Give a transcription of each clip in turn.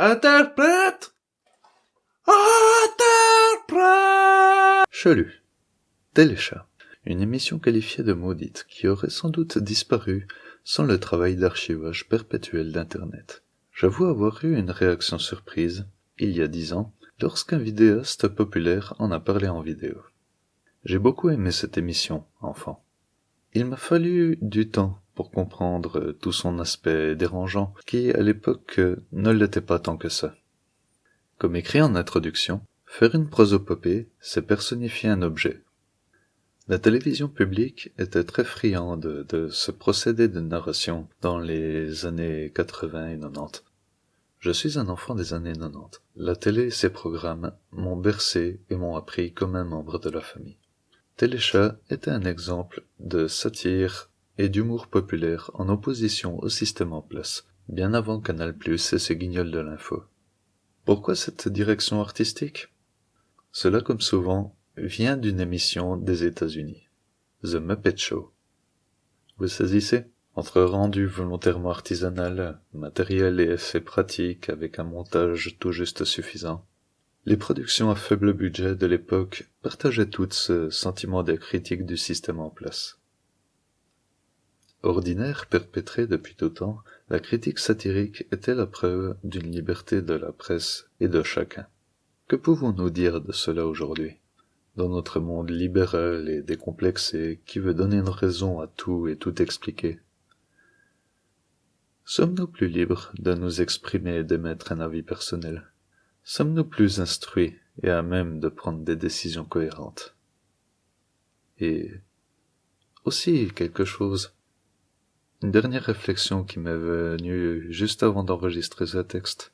Interprète! Interprète! Chelu. Téléchat. Une émission qualifiée de maudite qui aurait sans doute disparu sans le travail d'archivage perpétuel d'Internet. J'avoue avoir eu une réaction surprise, il y a 10 ans, lorsqu'un vidéaste populaire en a parlé en vidéo. J'ai beaucoup aimé cette émission, enfant. Il m'a fallu du temps pour comprendre tout son aspect dérangeant, qui, à l'époque, ne l'était pas tant que ça. Comme écrit en introduction, faire une prosopopée, c'est personnifier un objet. La télévision publique était très friande de ce procédé de narration dans les années 80 et 90. Je suis un enfant des années 90. La télé et ses programmes m'ont bercé et m'ont appris comme un membre de la famille. Téléchat était un exemple de satire et d'humour populaire en opposition au système en place, bien avant Canal+ et ses guignols de l'info. Pourquoi cette direction artistique? Cela, comme souvent, vient d'une émission des États-Unis, The Muppet Show. Vous saisissez? Entre rendu volontairement artisanal, matériel et effets pratiques avec un montage tout juste suffisant, les productions à faible budget de l'époque partageaient toutes ce sentiment de critique du système en place. Ordinaire perpétrée depuis tout temps, la critique satirique était la preuve d'une liberté de la presse et de chacun. Que pouvons-nous dire de cela aujourd'hui, dans notre monde libéral et décomplexé qui veut donner une raison à tout et tout expliquer? Sommes-nous plus libres de nous exprimer et d'émettre un avis personnel? Sommes-nous plus instruits et à même de prendre des décisions cohérentes? Et aussi quelque chose, une dernière réflexion qui m'est venue juste avant d'enregistrer ce texte.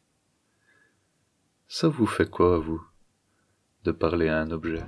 Ça vous fait quoi, vous, de parler à un objet?